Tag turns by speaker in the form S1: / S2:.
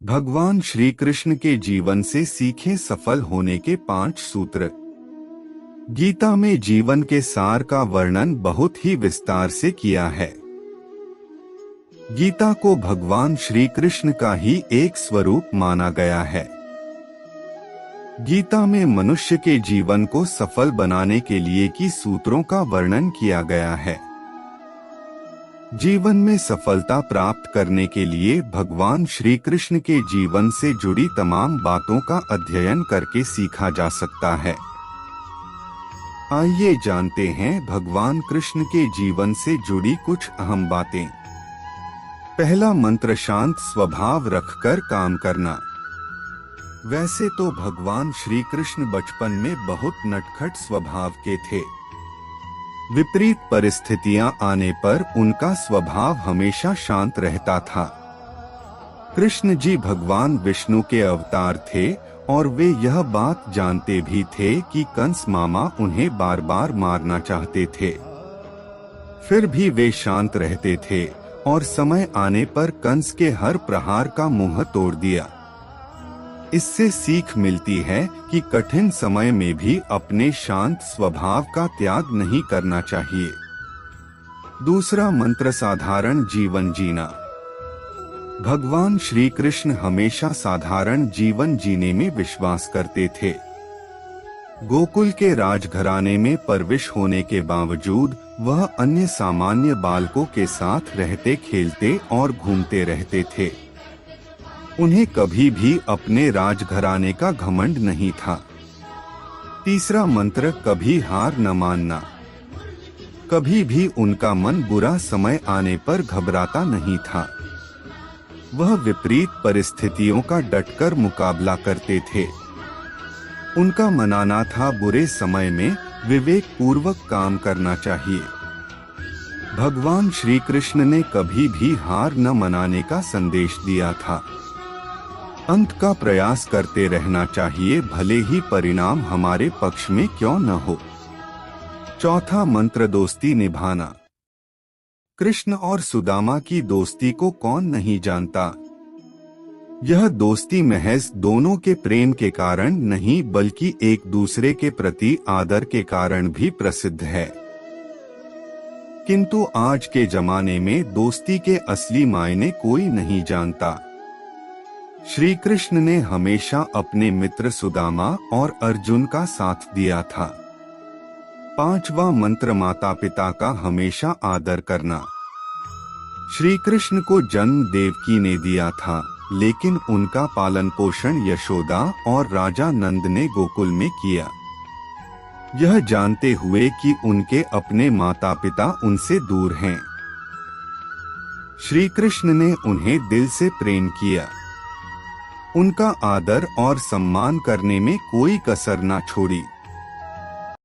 S1: भगवान श्री कृष्ण के जीवन से सीखे सफल होने के 5 सूत्र। गीता में जीवन के सार का वर्णन बहुत ही विस्तार से किया है। गीता को भगवान श्री कृष्ण का ही एक स्वरूप माना गया है। गीता में मनुष्य के जीवन को सफल बनाने के लिए की सूत्रों का वर्णन किया गया है। जीवन में सफलता प्राप्त करने के लिए भगवान श्री कृष्ण के जीवन से जुड़ी तमाम बातों का अध्ययन करके सीखा जा सकता है। आइए जानते हैं भगवान कृष्ण के जीवन से जुड़ी कुछ अहम बातें। पहला मंत्र, शांत स्वभाव रखकर काम करना। वैसे तो भगवान श्री कृष्ण बचपन में बहुत नटखट स्वभाव के थे। विपरीत परिस्थितियां आने पर उनका स्वभाव हमेशा शांत रहता था। कृष्ण जी भगवान विष्णु के अवतार थे और वे यह बात जानते भी थे कि कंस मामा उन्हें बार बार मारना चाहते थे। फिर भी वे शांत रहते थे और समय आने पर कंस के हर प्रहार का मुंह तोड़ दिया। इससे सीख मिलती है कि कठिन समय में भी अपने शांत स्वभाव का त्याग नहीं करना चाहिए। दूसरा मंत्र, साधारण जीवन जीना। भगवान श्री कृष्ण हमेशा साधारण जीवन जीने में विश्वास करते थे। गोकुल के राजघराने में परविश होने के बावजूद वह अन्य सामान्य बालकों के साथ रहते, खेलते और घूमते रहते थे। उन्हें कभी भी अपने राजघराने का घमंड नहीं था। तीसरा मंत्र, कभी हार न मानना। कभी भी उनका मन बुरा समय आने पर घबराता नहीं था। वह विपरीत परिस्थितियों का डटकर मुकाबला करते थे। उनका मानना था बुरे समय में विवेक पूर्वक काम करना चाहिए। भगवान श्री कृष्ण ने कभी भी हार न मनाने का संदेश दिया था। अंत का प्रयास करते रहना चाहिए, भले ही परिणाम हमारे पक्ष में क्यों न हो। चौथा मंत्र, दोस्ती निभाना। कृष्ण और सुदामा की दोस्ती को कौन नहीं जानता। यह दोस्ती महज दोनों के प्रेम के कारण नहीं बल्कि एक दूसरे के प्रति आदर के कारण भी प्रसिद्ध है। किंतु आज के जमाने में दोस्ती के असली मायने कोई नहीं जानता। श्री कृष्ण ने हमेशा अपने मित्र सुदामा और अर्जुन का साथ दिया था। पांचवा मंत्र, माता पिता का हमेशा आदर करना। श्री कृष्ण को जन्म देवकी ने दिया था, लेकिन उनका पालन पोषण यशोदा और राजा नंद ने गोकुल में किया। यह जानते हुए कि उनके अपने माता पिता उनसे दूर हैं, श्री कृष्ण ने उन्हें दिल से प्रेम किया। उनका आदर और सम्मान करने में कोई कसर न छोड़ी।